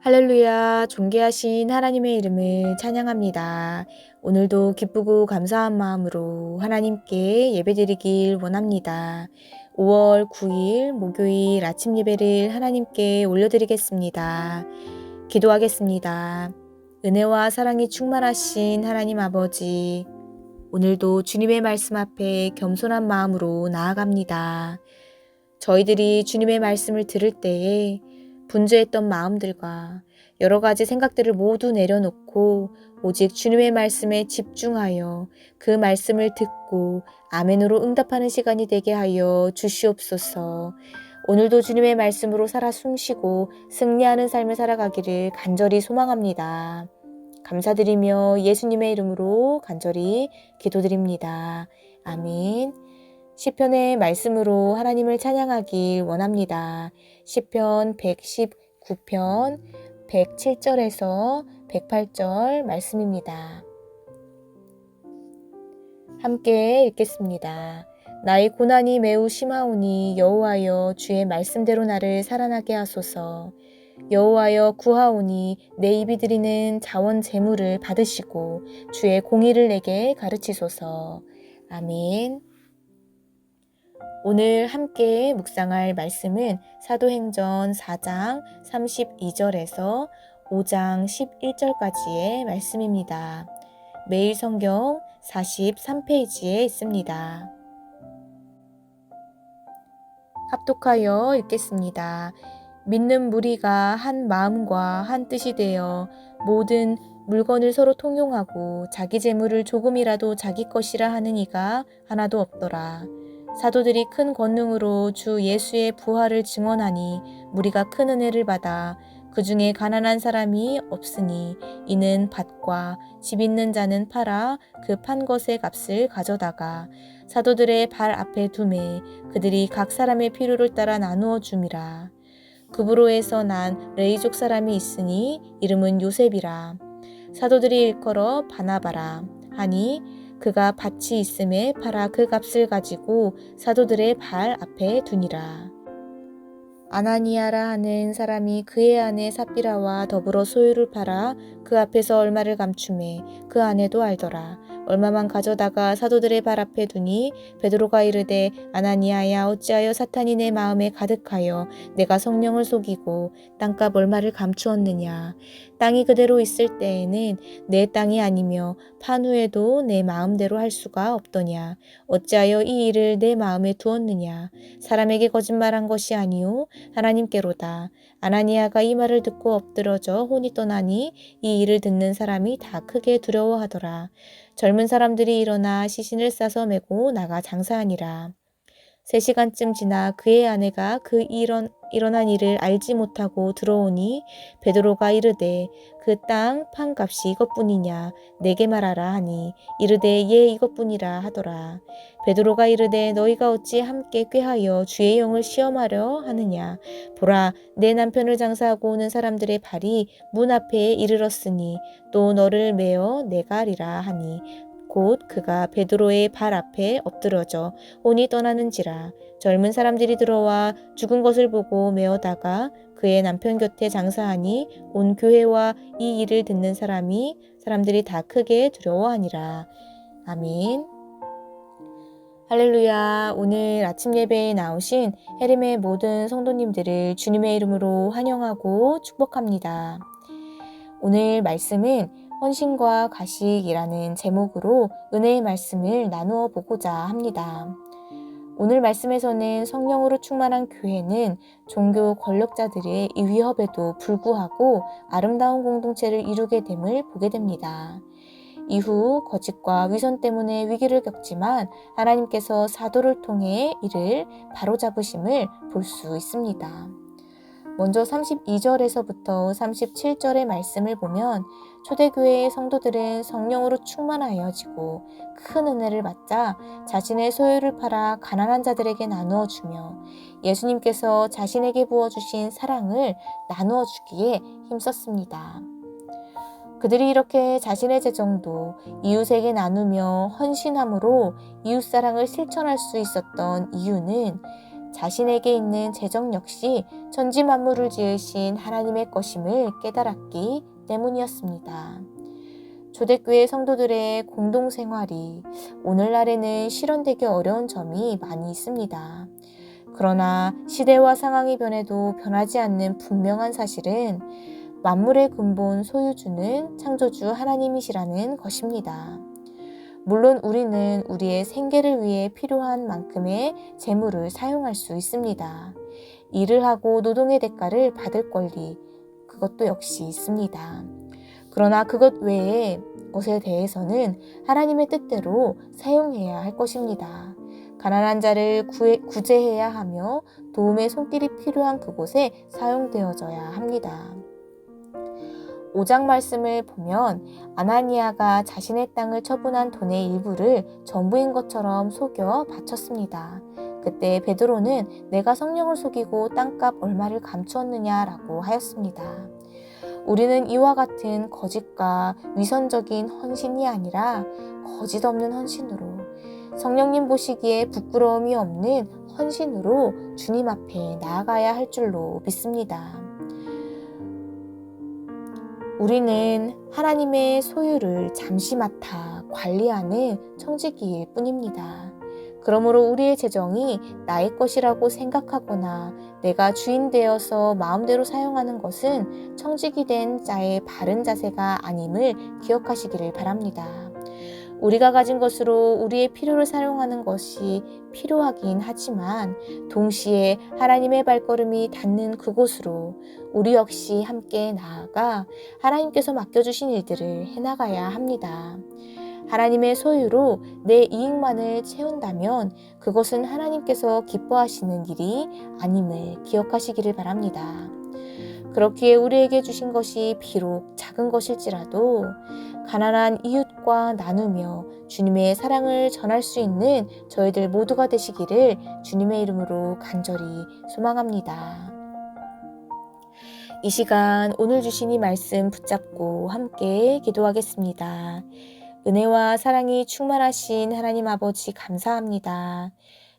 할렐루야, 존귀하신 하나님의 이름을 찬양합니다. 오늘도 기쁘고 감사한 마음으로 하나님께 예배드리길 원합니다. 5월 9일 목요일 아침 예배를 하나님께 올려드리겠습니다. 기도하겠습니다. 은혜와 사랑이 충만하신 하나님 아버지, 오늘도 주님의 말씀 앞에 겸손한 마음으로 나아갑니다. 저희들이 주님의 말씀을 들을 때에 분주했던 마음들과 여러 가지 생각들을 모두 내려놓고 오직 주님의 말씀에 집중하여 그 말씀을 듣고 아멘으로 응답하는 시간이 되게 하여 주시옵소서. 오늘도 주님의 말씀으로 살아 숨쉬고 승리하는 삶을 살아가기를 간절히 소망합니다. 감사드리며 예수님의 이름으로 간절히 기도드립니다. 아멘. 시편의 말씀으로 하나님을 찬양하길 원합니다. 시편 119편 107절에서 108절 말씀입니다. 함께 읽겠습니다. 나의 고난이 매우 심하오니 여호와여 주의 말씀대로 나를 살아나게 하소서. 여호와여 구하오니 내 입이 드리는 자원 제물을 받으시고 주의 공의를 내게 가르치소서. 아멘. 오늘 함께 묵상할 말씀은 사도행전 4장 32절에서 5장 11절까지의 말씀입니다. 매일 성경 43페이지에 있습니다. 합독하여 읽겠습니다. 믿는 무리가 한 마음과 한 뜻이 되어 모든 물건을 서로 통용하고 자기 재물을 조금이라도 자기 것이라 하는 이가 하나도 없더라. 사도들이 큰 권능으로 주 예수의 부활을 증언하니 무리가 큰 은혜를 받아 그 중에 가난한 사람이 없으니 이는 밭과 집 있는 자는 팔아 그 판 것의 값을 가져다가 사도들의 발 앞에 두매 그들이 각 사람의 필요를 따라 나누어 줌이라. 구브로에서 난 레이족 사람이 있으니 이름은 요셉이라. 사도들이 일컬어 바나바라 하니 그가 밭이 있음에 팔아 그 값을 가지고 사도들의 발 앞에 두니라. 아나니아라 하는 사람이 그의 아내 삽비라와 더불어 소유를 팔아 그 앞에서 얼마를 감추매 그 아내도 알더라. 얼마만 가져다가 사도들의 발 앞에 두니 베드로가 이르되 아나니아야 어찌하여 사탄이 내 마음에 가득하여 내가 성령을 속이고 땅값 얼마를 감추었느냐. 땅이 그대로 있을 때에는 내 땅이 아니며 판 후에도 내 마음대로 할 수가 없더냐. 어찌하여 이 일을 내 마음에 두었느냐. 사람에게 거짓말한 것이 아니오 하나님께로다. 아나니아가 이 말을 듣고 엎드러져 혼이 떠나니 이 일을 듣는 사람이 다 크게 두려워하더라. 젊은 사람들이 일어나 시신을 싸서 메고 나가 장사하니라. 3시간쯤 지나 그의 아내가 그 일어난 일을 알지 못하고 들어오니 베드로가 이르되 그 땅 판값이 이것뿐이냐 내게 말하라 하니 이르되 예 이것뿐이라 하더라. 베드로가 이르되 너희가 어찌 함께 꾀하여 주의 영을 시험하려 하느냐. 보라 내 남편을 장사하고 오는 사람들의 발이 문 앞에 이르렀으니 또 너를 메어 내가 하리라 하니 곧 그가 베드로의 발 앞에 엎드러져 혼이 떠나는지라. 젊은 사람들이 들어와 죽은 것을 보고 메어다가 그의 남편 곁에 장사하니 온 교회와 이 일을 듣는 사람들이 다 크게 두려워하니라. 아멘. 할렐루야. 오늘 아침 예배에 나오신 해림의 모든 성도님들을 주님의 이름으로 환영하고 축복합니다. 오늘 말씀은 헌신과 가식이라는 제목으로 은혜의 말씀을 나누어 보고자 합니다. 오늘 말씀에서는 성령으로 충만한 교회는 종교 권력자들의 이 위협에도 불구하고 아름다운 공동체를 이루게 됨을 보게 됩니다. 이후 거짓과 위선 때문에 위기를 겪지만 하나님께서 사도를 통해 이를 바로잡으심을 볼 수 있습니다. 먼저 32절에서부터 37절의 말씀을 보면 초대교회의 성도들은 성령으로 충만하여지고 큰 은혜를 받자 자신의 소유를 팔아 가난한 자들에게 나누어 주며 예수님께서 자신에게 부어주신 사랑을 나누어 주기에 힘썼습니다. 그들이 이렇게 자신의 재정도 이웃에게 나누며 헌신함으로 이웃사랑을 실천할 수 있었던 이유는 자신에게 있는 재정 역시 천지 만물을 지으신 하나님의 것임을 깨달았기 때문이었습니다. 초대교회 성도들의 공동생활이 오늘날에는 실현되기 어려운 점이 많이 있습니다. 그러나 시대와 상황이 변해도 변하지 않는 분명한 사실은 만물의 근본 소유주는 창조주 하나님이시라는 것입니다. 물론 우리는 우리의 생계를 위해 필요한 만큼의 재물을 사용할 수 있습니다. 일을 하고 노동의 대가를 받을 권리, 그것도 역시 있습니다. 그러나 그것 외의 것에 대해서는 하나님의 뜻대로 사용해야 할 것입니다. 가난한 자를 구제해야 하며 도움의 손길이 필요한 그곳에 사용되어져야 합니다. 5장 말씀을 보면 아나니아가 자신의 땅을 처분한 돈의 일부를 전부인 것처럼 속여 바쳤습니다. 그때 베드로는 내가 성령을 속이고 땅값 얼마를 감추었느냐라고 하였습니다. 우리는 이와 같은 거짓과 위선적인 헌신이 아니라 거짓 없는 헌신으로 성령님 보시기에 부끄러움이 없는 헌신으로 주님 앞에 나아가야 할 줄로 믿습니다. 우리는 하나님의 소유를 잠시 맡아 관리하는 청지기일 뿐입니다. 그러므로 우리의 재정이 나의 것이라고 생각하거나 내가 주인 되어서 마음대로 사용하는 것은 청지기 된 자의 바른 자세가 아님을 기억하시기를 바랍니다. 우리가 가진 것으로 우리의 필요를 사용하는 것이 필요하긴 하지만 동시에 하나님의 발걸음이 닿는 그곳으로 우리 역시 함께 나아가 하나님께서 맡겨주신 일들을 해나가야 합니다. 하나님의 소유로 내 이익만을 채운다면 그것은 하나님께서 기뻐하시는 일이 아님을 기억하시기를 바랍니다. 그렇기에 우리에게 주신 것이 비록 작은 것일지라도 가난한 이웃과 나누며 주님의 사랑을 전할 수 있는 저희들 모두가 되시기를 주님의 이름으로 간절히 소망합니다. 이 시간 오늘 주신 이 말씀 붙잡고 함께 기도하겠습니다. 은혜와 사랑이 충만하신 하나님 아버지 감사합니다.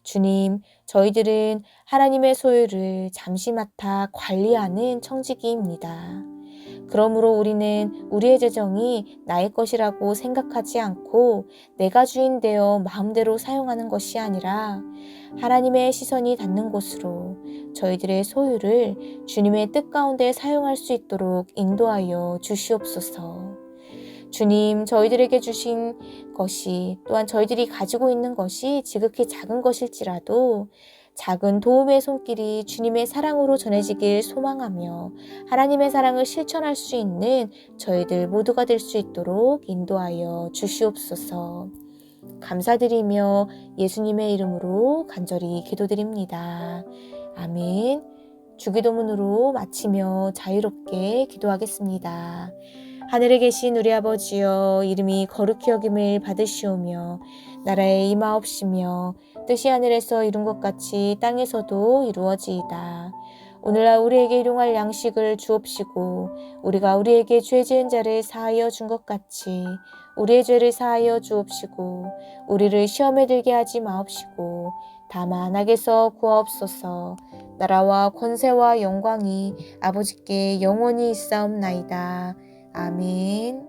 주님, 저희들은 하나님의 소유를 잠시 맡아 관리하는 청지기입니다. 그러므로 우리는 우리의 재정이 나의 것이라고 생각하지 않고 내가 주인 되어 마음대로 사용하는 것이 아니라 하나님의 시선이 닿는 곳으로 저희들의 소유를 주님의 뜻 가운데 사용할 수 있도록 인도하여 주시옵소서. 주님, 저희들에게 주신 것이 또한 저희들이 가지고 있는 것이 지극히 작은 것일지라도 작은 도움의 손길이 주님의 사랑으로 전해지길 소망하며 하나님의 사랑을 실천할 수 있는 저희들 모두가 될 수 있도록 인도하여 주시옵소서. 감사드리며 예수님의 이름으로 간절히 기도드립니다. 아멘. 주기도문으로 마치며 자유롭게 기도하겠습니다. 하늘에 계신 우리 아버지여, 이름이 거룩히 여김을 받으시오며 나라에 임하옵시며 뜻이 하늘에서 이룬 것 같이 땅에서도 이루어지이다. 오늘날 우리에게 일용할 양식을 주옵시고 우리가 우리에게 죄 지은 자를 사하여 준 것 같이 우리의 죄를 사하여 주옵시고 우리를 시험에 들게 하지 마옵시고 다만 악에서 구하옵소서. 나라와 권세와 영광이 아버지께 영원히 있사옵나이다. 아멘.